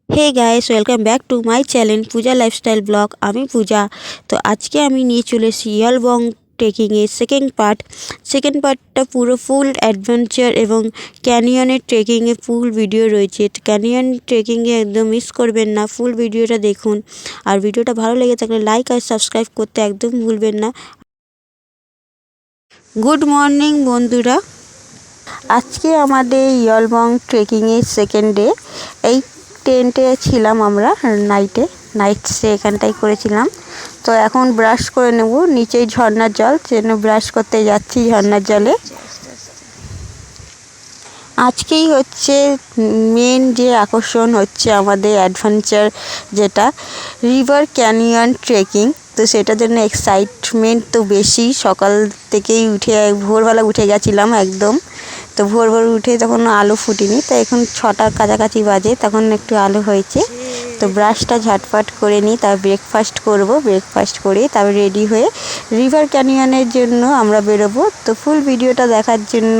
Hey guys, welcome back to my channel Pooja lifestyle blog. আমি পূজা। তো আজকে আমি নিয়ে চলে এসেছি ইয়ালবং ট্রেকিংয়ের সেকেন্ড পার্টটা পুরো ফুল অ্যাডভেঞ্চার এবং ক্যানিয়নের ট্রেকিংয়ে ফুল ভিডিও রয়েছে। ক্যানিয়ন ট্রেকিংয়ে একদম মিস করবেন না, ফুল ভিডিওটা দেখুন। আর ভিডিওটা ভালো লেগে থাকলে লাইক আর সাবস্ক্রাইব করতে একদম ভুলবেন না। গুড মর্নিং বন্ধুরা, আজকে আমাদের ইয়ালবং ট্রেকিংয়ের সেকেন্ড ডে। এই টেন্টে ছিলাম আমরা, নাইট স্টে এখানটাই করেছিলাম। তো এখন ব্রাশ করে নেব, নিচেই ঝর্ণার জল, সেজন্য ব্রাশ করতে যাচ্ছি ঝর্ণার জলে। আজকেই হচ্ছে মেন যে আকর্ষণ হচ্ছে আমাদের অ্যাডভেঞ্চার, যেটা রিভার ক্যানিয়ন ট্রেকিং। তো সেটার জন্য এক্সাইটমেন্ট তো বেশি। সকাল থেকেই ভোরবেলা উঠে গেছিলাম একদম। তো ভোর উঠে তখন আলো ফুটেনি, তো এখন 6টার কাছাকাছি বাজে, তখন একটু আলো হয়েছে। তো ব্রাশটা ঝটফট করে নিই, তারপর ব্রেকফাস্ট করব। ব্রেকফাস্ট করে তারপর রেডি হয়ে রিভার ক্যানিয়নের জন্য আমরা বেরোবো। তো ফুল ভিডিওটা দেখার জন্য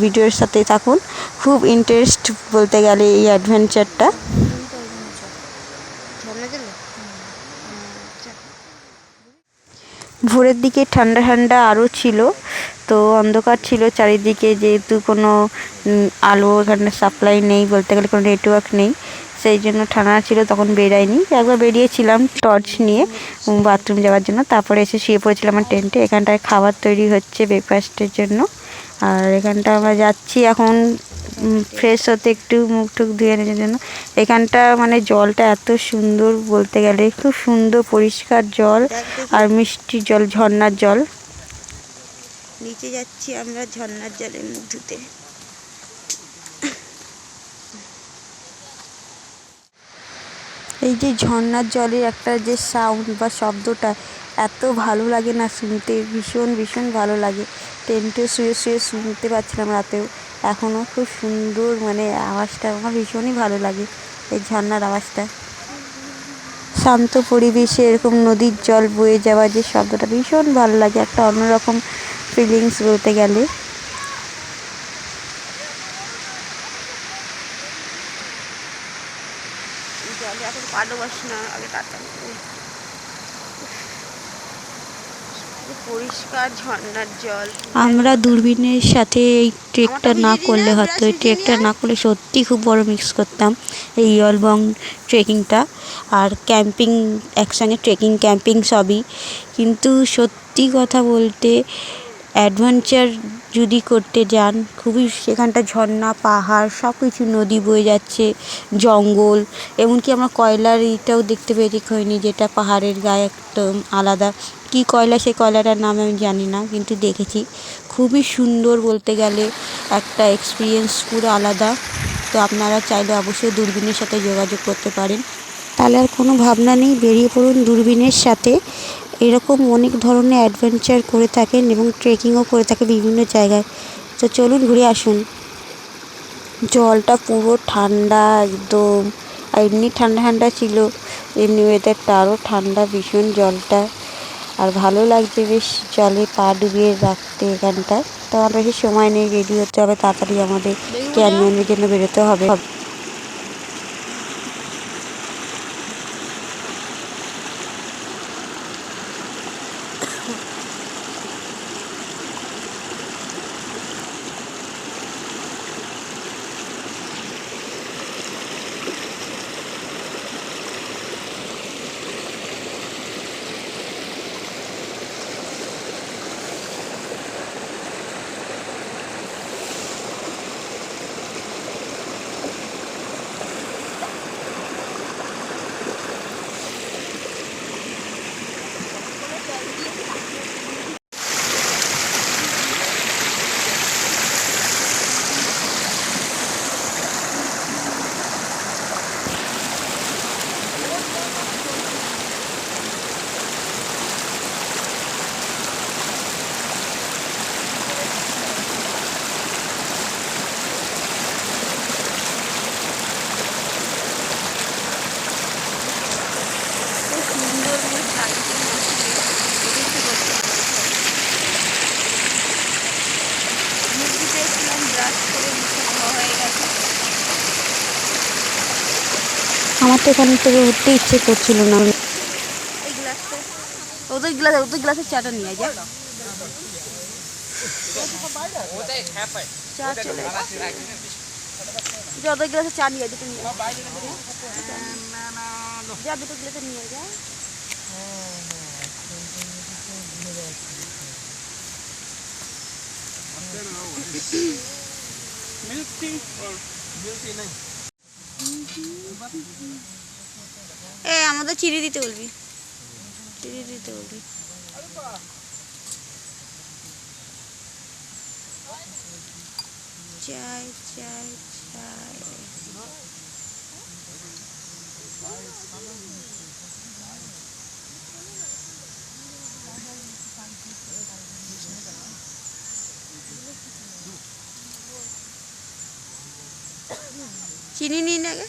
ভিডিওর সাথে থাকুন। খুব ইন্টারেস্ট বলতে গেলে এই অ্যাডভেঞ্চারটা। ভোরের দিকে ঠান্ডা ঠান্ডা আরও ছিল, তো অন্ধকার ছিল চারিদিকে, যেহেতু কোনো আলো এখানে সাপ্লাই নেই, বলতে গেলে কোনো নেটওয়ার্ক নেই, সেই জন্য ঠান্ডা ছিল। তখন বেরাইনি, একবার বেরিয়েছিলাম টর্চ নিয়ে বাথরুম যাওয়ার জন্য, তারপরে এসে শুয়ে পড়েছিলাম আমার টেন্টে। এখানটায় খাবার তৈরি হচ্ছে ব্রেকফাস্টের জন্য। আর এখানটা আমরা যাচ্ছি এখন ফ্রেশ হতে, একটু মুখ টুক ধুয়ে নেওয়ার জন্য। এখানটা মানে জলটা এত সুন্দর, বলতে গেলে খুব সুন্দর পরিষ্কার জল আর মিষ্টি জল, ঝর্ণার জল। নিচে যাচ্ছি আমরা ঝর্ণার জলে মুখ ধুতে। এই যে ঝর্ণার জলের একটা যে সাউন্ড বা শব্দটা এত ভালো লাগে না শুনতে, ভীষণ ভীষণ ভালো লাগে। টেন্টে শুয়ে শুয়ে শুনতে পাচ্ছিলাম রাতেও, এখনও খুব সুন্দর, মানে আওয়াজটা আমার ভীষণই ভালো লাগে, এই ঝর্ণার আওয়াজটা। শান্ত পরিবেশে এরকম নদীর জল বয়ে যাওয়া যে শব্দটা ভীষণ ভালো লাগে, একটা অন্যরকম ফিলিংস বলতে গেলে। পরিষ্কার ঝর্ণার জল। আমরা দূরবীনের সাথে এই ট্রেকটা না করলে হয়তো, এই ট্রেকটা না করলে সত্যি খুব বড় মিস করতাম এই ইয়ালবং ট্রেকিংটা। আর ক্যাম্পিং একসঙ্গে, ট্রেকিং ক্যাম্পিং সবই। কিন্তু সত্যি কথা বলতে অ্যাডভেঞ্চার যদি করতে যান, খুবই সেখানটা ঝর্ণা, পাহাড়, সব কিছু, নদী বয়ে যাচ্ছে, জঙ্গল, এমনকি আমরা কয়লার ইটাও দেখতে পেয়েছি খৈনি, যেটা পাহাড়ের গায়ে একদম আলাদা। কী কয়লা, সেই কয়লাটার নাম আমি জানি না, কিন্তু দেখেছি। খুবই সুন্দর, বলতে গেলে একটা এক্সপিরিয়েন্স পুরো আলাদা। তো আপনারা চাইলে অবশ্যই দূরবীনের সাথে যোগাযোগ করতে পারেন। তাহলে আর কোনো ভাবনা নেই, বেরিয়ে পড়ুন দূরবীনের সাথে। এরকম অনেক ধরনের অ্যাডভেঞ্চার করে থাকেন এবং ট্রেকিংও করে থাকে বিভিন্ন জায়গায়। তো চলুন ঘুরে আসুন। জলটা পুরো ঠান্ডা একদম, আর এমনি ঠান্ডা ঠান্ডা ছিল, এমনি ওয়েদারটা আরও ঠান্ডা ভীষণ জলটা। আর ভালো লাগছে বেশ জলে পা ডুবিয়ে রাখতে এখানটায়। তো আর বেশি সময় নেই, রেডি হতে হবে তাড়াতাড়ি, আমাদের ক্যানিয়নের জন্য বেরোতে হবে। আমার তো এখান থেকে উঠতে ইচ্ছে করছিল না। এই গ্লাসটা ওদের গ্লাসের চাটা নিয়ে যা। চা চলে ওদের গ্লাসে চা নিয়ে দুটো নিয়ে যা, দুটো গ্লাসে নিয়ে যা। আমাদের চিনি দিতে বলবি, চিনি দিতে বলবি। চাই চাই চাই। চিনি নিন আগে।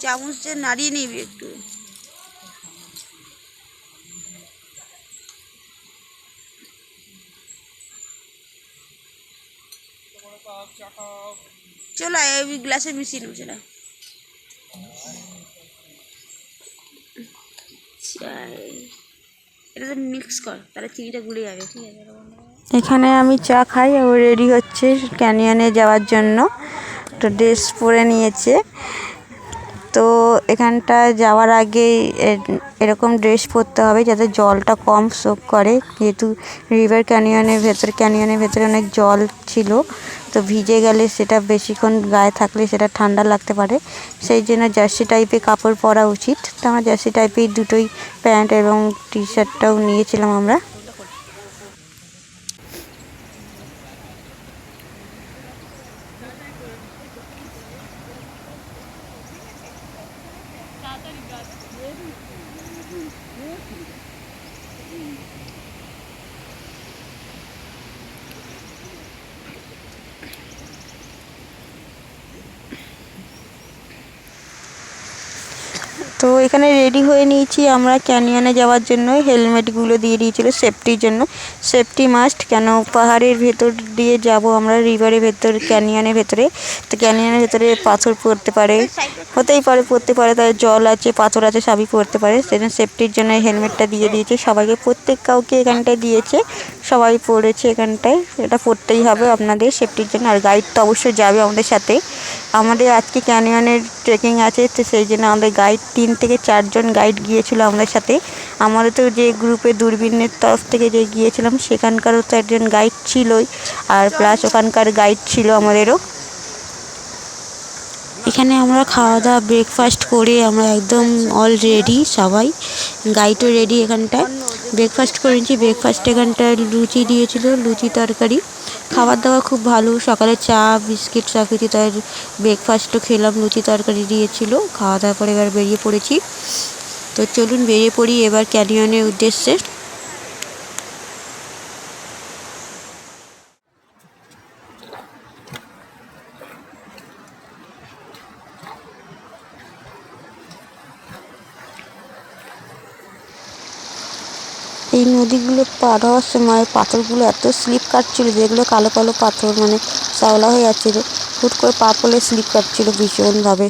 চামচ দিয়ে নাড়িয়ে নিবি একটু। চলো এই গ্লাসে মিশিয়ে নেবো। চলো এটা তো মিক্স কর, তাহলে চিনিটা গুলে যাবে। ঠিক আছে, এখানে আমি চা খাই। ও রেডি হচ্ছে ক্যানিয়নে যাওয়ার জন্য, তো ড্রেস পরে নিয়েছে। তো এখানটা যাওয়ার আগে এরকম ড্রেস পরতে হবে যাতে জলটা কম সোক করে, যেহেতু রিভার ক্যানিয়নের ভেতরে অনেক জল ছিল, তো ভিজে গেলে সেটা বেশিক্ষণ গায়ে থাকলে সেটা ঠান্ডা লাগতে পারে। সেই জন্য জার্সি টাইপের কাপড় পরা উচিত। তো আমরা জার্সি টাইপের দুটোই প্যান্ট এবং টি শার্টটাও নিয়েছিলাম আমরা। তো এখানে রেডি হয়ে নিয়েছি আমরা ক্যানিয়নে যাওয়ার জন্য। হেলমেটগুলো দিয়ে দিয়েছিল সেফটির জন্য, সেফটি মাস্ট, কেন পাহাড়ের ভেতর দিয়ে যাব আমরা রিভারের ভেতর, ক্যানিয়নের ভেতরে। তো ক্যানিয়নের ভেতরে পাথর পড়তে পারে, হতেই পারে পড়তে পারে, তাই জল আছে পাথর আছে সবই পড়তে পারে। সেজন্য সেফটির জন্য হেলমেটটা দিয়ে দিয়েছে সবাইকে, কাউকে এখানটায় দিয়েছে, সবাই পড়েছে এখানটায়। এটা পড়তেই হবে আপনাদের সেফটির জন্য। আর গাইড তো অবশ্যই যাবে আমাদের সাথে। আমাদের আজকে ক্যানিয়নের ট্রেকিং আছে, তো সেই জন্য আমাদের গাইড 3 থেকে 4 জন গাইড গিয়েছিল আমাদের সাথে। আমাদের তো যে গ্রুপে দূরবীনের তরফ থেকে যে গিয়েছিলাম সেখানকারও তো একজন গাইড ছিলই, আর প্লাস ওখানকার গাইড ছিল আমাদেরও। এখানে আমরা খাওয়া দাওয়া ব্রেকফাস্ট করে আমরা একদম অল রেডি, সবাই গাইডও রেডি। এখানটায় ব্রেকফাস্ট করেছি। ব্রেকফাস্ট এখানটায় লুচি দিয়েছিল, লুচি তরকারি। খাবার দাবার খুব ভালো, সকালে চা বিস্কিট সব কিছু, তাই ব্রেকফাস্টও খেলাম, লুচি তরকারি দিয়েছিল। খাওয়া দাওয়া করে এবার বেরিয়ে পড়েছি। তো চলুন বেরিয়ে পড়ি এবার ক্যানিয়নের উদ্দেশ্যে। এই নদীগুলো পার হওয়ার সময় পাথরগুলো এত স্লিপ কাটছিল, যেগুলো কালো কালো পাথর, মানে শ্যাওলা হয়ে যাচ্ছিল, হুট করে পা পড়লে স্লিপ কাটছিল ভীষণভাবে।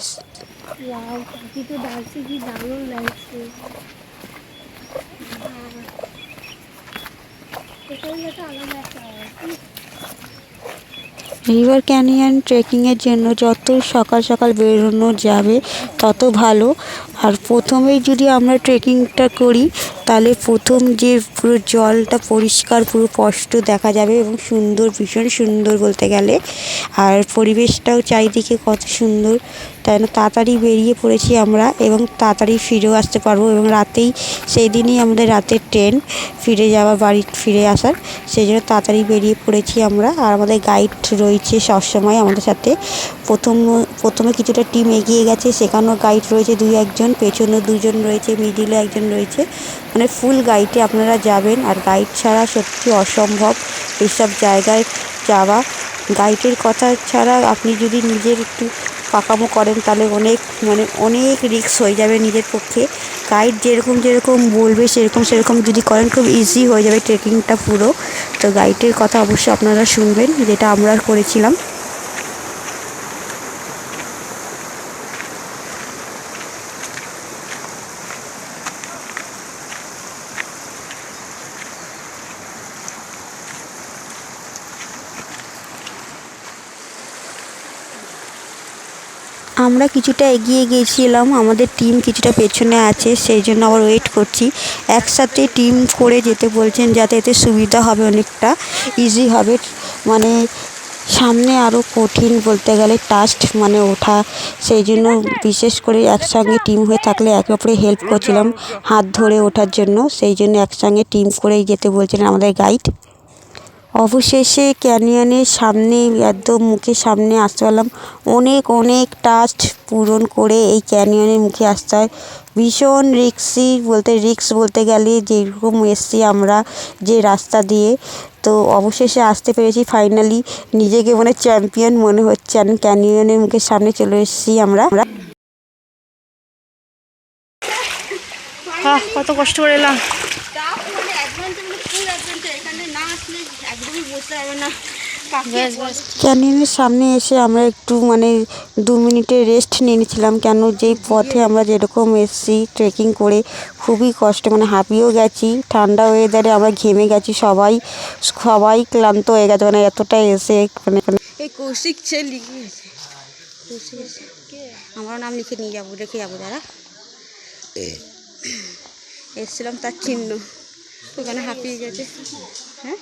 রিভার ক্যানিয়ন ট্রেকিংয়ের জন্য যত সকাল সকাল বেরোনো যাবে তত ভালো। আর প্রথমেই যদি আমরা ট্রেকিংটা করি তাহলে প্রথম যে পুরো জলটা পরিষ্কার পুরো স্পষ্ট দেখা যাবে এবং সুন্দর, ভীষণ সুন্দর বলতে গেলে। আর পরিবেশটাও চারিদিকে কত সুন্দর, তাই না। তাড়াতাড়ি বেরিয়ে পড়েছি আমরা এবং তাড়াতাড়ি ফিরেও আসতে পারবো, এবং রাতেই সেই দিনই আমাদের রাতের ট্রেন ফিরে যাওয়া, বাড়ি ফিরে আসার, সেই জন্য তাড়াতাড়ি বেরিয়ে পড়েছি আমরা। আর আমাদের গাইড রয়েছে সবসময় আমাদের সাথে। প্রথমে কিছুটা টিম এগিয়ে গেছে, সেখানেও গাইড রয়েছে 2-1 জন, পেছনে 2 জন রয়েছে, মিডিলে 1 জন রয়েছে, মানে ফুল গাইডে আপনারা যাবেন। আর গাইড ছাড়া সত্যি অসম্ভব এইসব জায়গায় যাওয়া। গাইডের কথা ছাড়া আপনি যদি নিজের একটু পাকামো করেন তাহলে অনেক রিস্ক হয়ে যাবে নিজের পক্ষে। গাইড যেরকম বলবে সেরকম যদি করেন খুব ইজি হয়ে যাবে ট্রেকিংটা পুরো। তো গাইডের কথা অবশ্যই আপনারা শুনবেন, যেটা আমরা করেছিলাম। আমরা কিছুটা এগিয়ে গিয়েছিলাম, আমাদের টিম কিছুটা পেছনে আছে, সেই জন্য আবার ওয়েট করছি। একসাথে টিম করে যেতে বলছেন যাতে এতে সুবিধা হবে, অনেকটা ইজি হবে। মানে সামনে আরও কঠিন বলতে গেলে টাস্ক ওঠা, সেই জন্য বিশেষ করে একসঙ্গে টিম হয়ে থাকলে একে অপরে হেল্প করছিলাম হাত ধরে ওঠার জন্য, সেই জন্য একসঙ্গে টিম করেই যেতে বলছিলেন আমাদের গাইড। অবশেষে ক্যানিয়নের সামনে একদম মুখের সামনে আসতে পারলাম। অনেক টাস্ক পূরণ করে এই ক্যানিয়নের মুখে আসতে হয়। ভীষণ রিস্ক বলতে গেলে, যেরকম এসছি আমরা যে রাস্তা দিয়ে, তো অবশেষে আসতে পেরেছি ফাইনালি। নিজেকে চ্যাম্পিয়ন মনে হচ্ছে। আমি ক্যানিয়নের মুখের সামনে চলে এসেছি আমরা। কত কষ্ট করে এলাম। ক্যানিয়নের সামনে এসে আমরা একটু 2 মিনিটের রেস্ট নিয়ে নিয়েছিলাম, কেন যেই পথে আমরা যেরকম এসেছি ট্রেকিং করে খুবই কষ্ট, হাঁপিয়েও গেছি। ঠান্ডা ওয়েদারে আমরা ঘেমে গেছি, সবাই ক্লান্ত হয়ে গেছে, এতটা এসে এই কৌশিক সে লিখিয়েছে, আমার নাম রেখে যাবো দাঁড়া। এসছিলাম তার চিহ্ন, ওখানে হাঁপিয়ে গেছে। হ্যাঁ,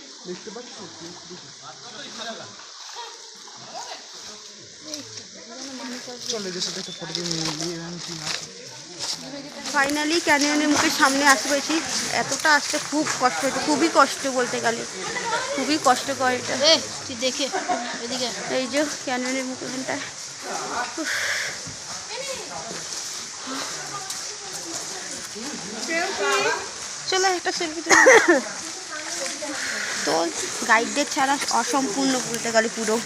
ফাইনালি ক্যানিয়নের মুখের সামনে আসতে পেরেছি। এতটা আসতে খুব কষ্ট হয়েছে, খুবই কষ্ট বলতে গেলে, খুবই কষ্টকর এটা। তুই দেখে এদিকে, এই যে ক্যানিয়নের মুখেখানটা চলো একটা সেলফি তো গাইডদের ছাড়া অসম্পূর্ণ বলতে গেলে পুরো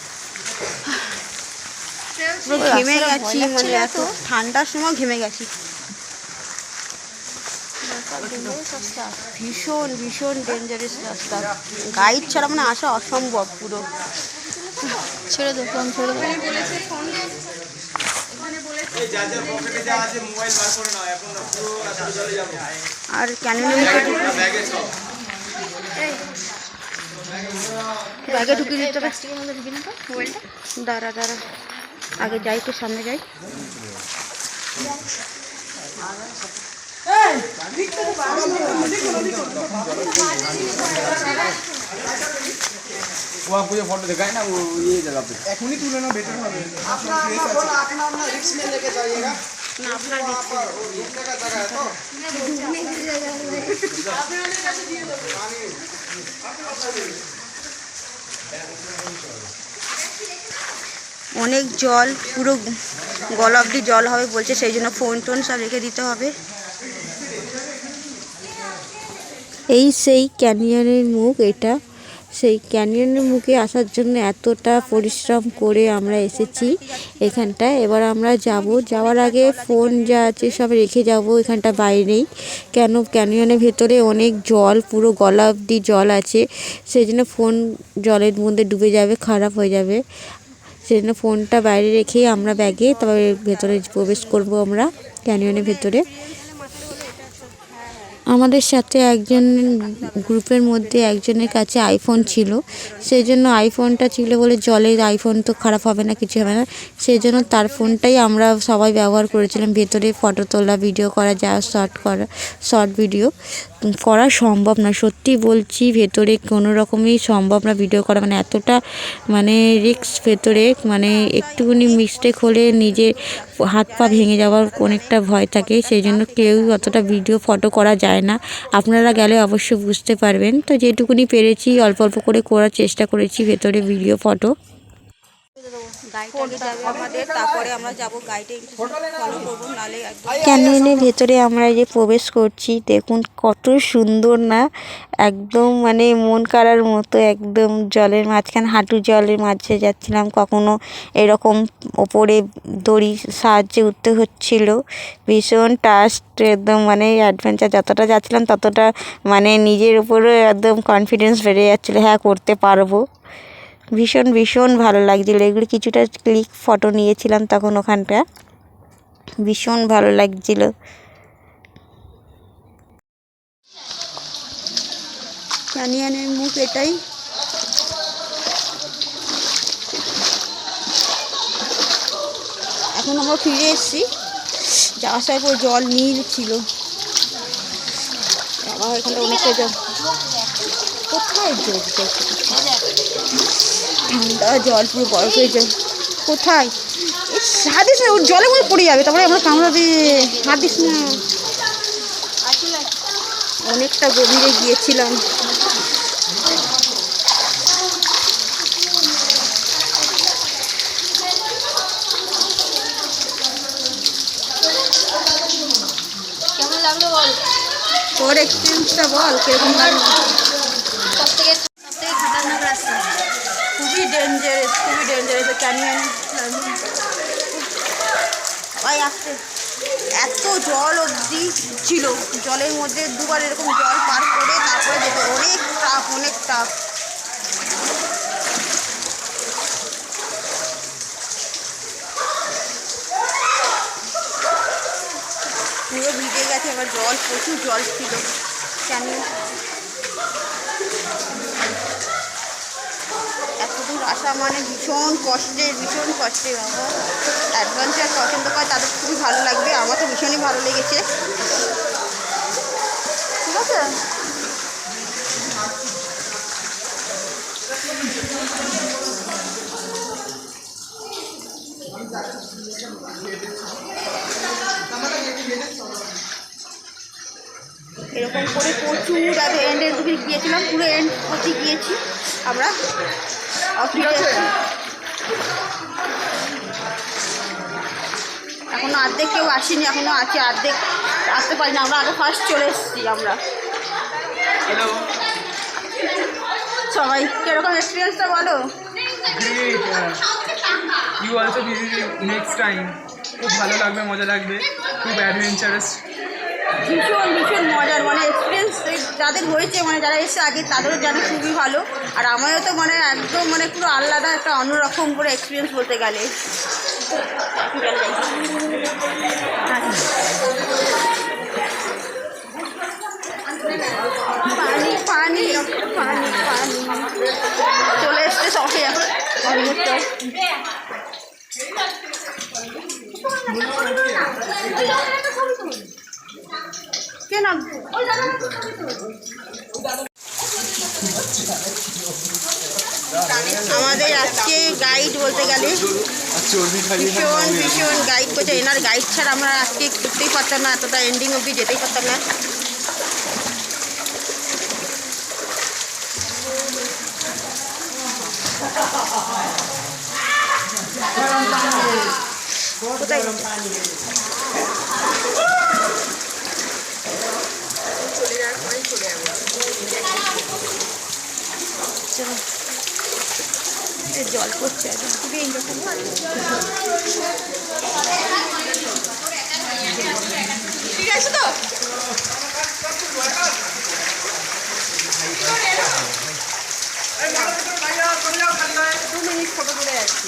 ঘেমে গেছি, এত ঠান্ডার সময় ঘেমে গেছি। ভীষণ ডেঞ্জারাস রাস্তা, গাইড ছাড়া আসা অসম্ভব পুরো। ছেড়ে দো, ছেড়ে দো। আর ক্যানিয়নের ব্যাগে ঢুকিয়ে দিতে হবে। দাঁড়া আগে যাই, তো সামনে যাই। फोटो दिखाए ना, वो ये जगह पे एखुनी तुले ना बेटर হবে। अपना रिस्क में लेके जाइएगा ना, अपना रिस्क घूमने का जगह है तो घूमने की जगह है, आपने कैसे दिए दो पानी অনেক জল, পুরো গলা অবধি জল হবে বলছে, সেই জন্য ফোন টোন সব রেখে দিতে হবে। এই সেই ক্যানিয়নের মুখ, এটা সেই ক্যানিয়নের মুখে আসার জন্য এতটা পরিশ্রম করে আমরা এসেছি এখানটায়। এবার আমরা যাওয়ার আগে ফোন যা আছে সব রেখে যাব এখানটা বাইরেই, কেন ক্যানিয়নের ভেতরে অনেক জল, পুরো গলা অবধি জল আছে, সেই জন্য ফোন জলের মধ্যে ডুবে যাবে, খারাপ হয়ে যাবে। সেই জন্য ফোনটা বাইরে রেখেই আমরা ব্যাগে তারপরে ভেতরে প্রবেশ করব আমরা ক্যানিয়নের ভেতরে। আমাদের সাথে একজন গ্রুপের মধ্যে একজনের কাছে আইফোন ছিল, সেই জন্য আইফোনটা ছিল বলে জলে আইফোন তো খারাপ হবে না, কিছু হবে না, সেই জন্য তার ফোনটাই আমরা সবাই ব্যবহার করেছিলাম। ভেতরে ফটো তোলা, ভিডিও করা, যা শর্ট ভিডিও করা সম্ভব না, সত্যি বলছি, ভেতরে কোনো রকমই সম্ভব না ভিডিও করা, এতটা রিস্ক ভেতরে, একটুখানি মিস্টেক হলে নিজের হাত পা ভেঙে যাওয়ার অনেকটা ভয় থাকে, সেই জন্য কেউই অতটা ভিডিও ফটো করা যায় না। আপনারা গেলে অবশ্যই বুঝতে পারবেন। তো যেটুকুনি পেরেছি অল্প করে করার চেষ্টা করেছি ভেতরে ভিডিও ফটো। গাড়িটাকে যাবে আমাদের, তারপরে আমরা যাব, গাড়িটা ফলো করবো, নাহলে একদম। ক্যানিয়নের ভেতরে আমরা যে প্রবেশ করছি, দেখুন কত সুন্দর না, একদম মানে মন কাড়ার মতো, একদম জলের মাঝখানে, হাঁটু জলের মাঝে যাচ্ছিলাম, কখনো এরকম ওপরে দড়ির সাহায্যে উঠতে হচ্ছিল, ভীষণ টাস্ট, একদম মানে অ্যাডভেঞ্চার, যতটা যাচ্ছিলাম ততটা মানে নিজের উপরে একদম কনফিডেন্স বেড়ে যাচ্ছিলো, হ্যাঁ করতে পারবো। ভীষণ ভীষণ ভালো লাগছিলো, এগুলো কিছুটা ক্লিক ফটো নিয়েছিলাম তখন ওখানটা, ভীষণ ভালো লাগছিল। ক্যানিয়নের মুখ এটাই। এখন আমরা ফিরে এসেছি, যাওয়ার সময় পুরো জল নীল ছিল, আবার এখানটা অনেকটা জল, কোথায় জল, ঠান্ডা জল, পুরো বরফ হয়ে যায়, কোথায় হাত দিস না, ওর জলে মধ্যে পড়ে যাবে, তারপরে আমরা কামড়া দিয়ে, হাত দিস না। অনেকটা গভীরে গিয়েছিলাম। কেমন লাগলো বল, তোর এক্সপিরিয়েন্সটা বল, কিরকম লাগলো? সবথেকে খতরনাক রাস্তা, খুবই ডেঞ্জারাস, খুবই ডেঞ্জারাস ক্যানিয়ন। ভাই আসতে এত জল অবধি ছিল, জলের মধ্যে দুবার এরকম জল পার করে তারপরে যেতে, অনেক টাফ, অনেক টাফ। পুরো ভিজে গেছে, আবার জল, প্রচুর জল ছিল ক্যানিয়ন। এতদূর আসা মানে ভীষণ কষ্টের, ভীষণ কষ্টের। বাবা অ্যাডভেঞ্চার পছন্দ করে তাদের খুবই ভালো লাগবে, আমার তো ভীষণই ভালো লেগেছে। ঠিক আছে, এরকম করে প্রচুর আগে এন্ডের দিকে গিয়েছিলাম, পুরো এন্ড অবধি গিয়েছি আমরা। এখনো অর্ধেক কেউ আসেনি, এখনো আছে অর্ধেক, আসতে পারি না আমরা, আগে ফার্স্ট চলে এসেছি আমরা সবাই। কিরকম এক্সপিরিয়েন্সটা বলো? You also visit next time, খুব ভালো লাগবে, মজা লাগবে, খুব অ্যাডভেঞ্চারাস, ভীষণ ভীষণ মজার, মানে এক্সপিরিয়েন্স যাদের হয়েছে, মানে যারা এসে আগে তাদেরও জানে খুবই ভালো, আর আমারও তো মানে একদম মানে পুরো আলাদা একটা অন্যরকম করে এক্সপিরিয়েন্স বলতে গেলে। পানি পানি পানি পানি চলে এসছে সবাই অলমোস্ট। কেন আমাদের আজকে গাইড বলতে গেলে ভীষণ ভীষণ গাইড করছে, এনার গাইড ছাড়া আমরা আজকে করতেই পারতাম না, এতটা এন্ডিং অবধি যেতেই পারতাম না। কোথায় জল পড়ছে, খুবই এইরকম ঠিক আছে তো। ফটো তুলে যাচ্ছি।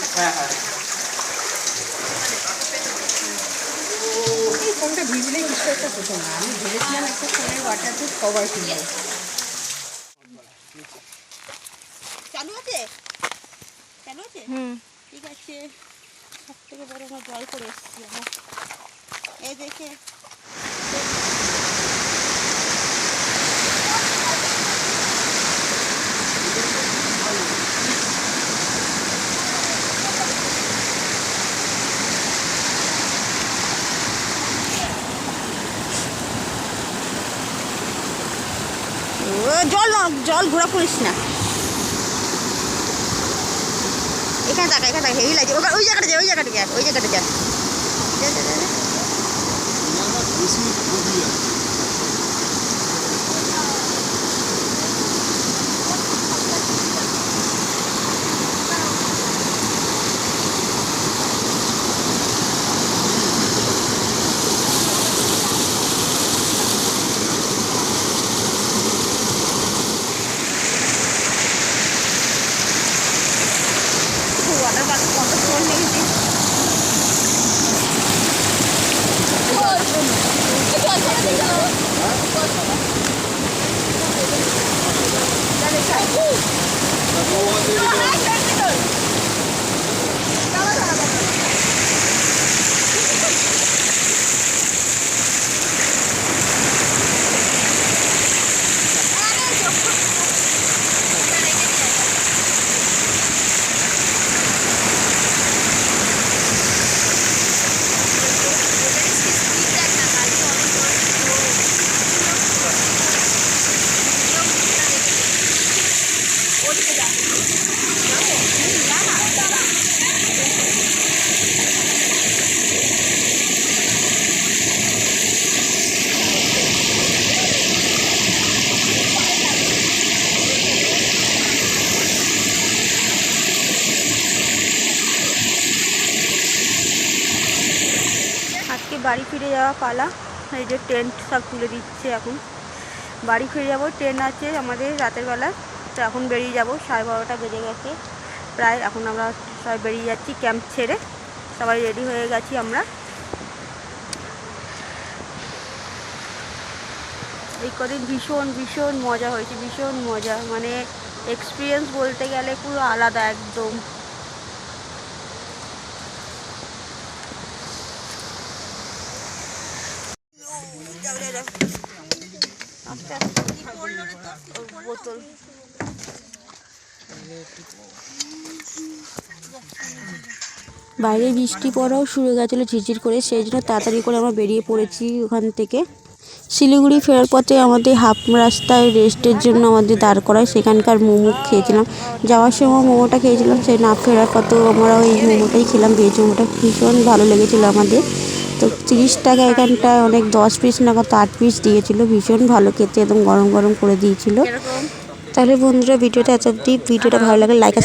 এই ফোনটা ভিজলেই কিছু একটা হতো না, আমি ভেবেছিলাম একটা ফোনের ওয়াটারপ্রুফ কভার কিনবো। চালু আছে, চালু আছে, ঠিক আছে। সব থেকে বড় আমরা জল করে এসেছি আমরা, এই দেখে জল না, জল ঘোরা করিস না, এখানে তাকা হেভি লাগছে ওই জায়গাটা যা ওই জায়গাটা যা ওয়াটার পার্ক কত সুন্দর লেগেছে আজকে বাড়ি ফিরে যাওয়া পালা এই যে টেন্ট সব তুলে দিচ্ছে এখন বাড়ি ফিরে যাবো ট্রেন আছে আমাদের রাতের বেলা তো এখন বেরিয়ে যাব 12:30 বেজে গেছে প্রায় এখন আমরা সবাই বেরিয়ে যাচ্ছি ক্যাম্প ছেড়ে সবাই রেডি হয়ে গেছি আমরা এই কদিন ভীষণ মজা হয়েছে ভীষণ মজা মানে এক্সপিরিয়েন্স বলতে গেলে পুরো আলাদা একদম বোতল বাইরে বৃষ্টি পড়াও শুরু হয়ে গেছিলো ঝিরঝির করে সেই জন্য তাড়াতাড়ি করে আমরা বেরিয়ে পড়েছি ওখান থেকে শিলিগুড়ি ফেরার পথে আমাদের হাফ রাস্তায় রেস্টের জন্য আমাদের দাঁড় করায় সেখানকার মোমো খেয়েছিলাম যাওয়ার সময় মোমোটা খেয়েছিলাম সেই না ফেরার পথেও আমরা ওই মোমোটাই খেলাম ভেজ মোমোটা ভীষণ ভালো লেগেছিলো আমাদের তো 30 টাকা এখানটায় অনেক 10 পিস না কত 8 পিস দিয়েছিল ভীষণ ভালো খেতে একদম গরম করে দিয়েছিল তাহলে বন্ধুরা ভিডিওটা এত অবধি ভিডিওটা ভালো লাগে লাইক আর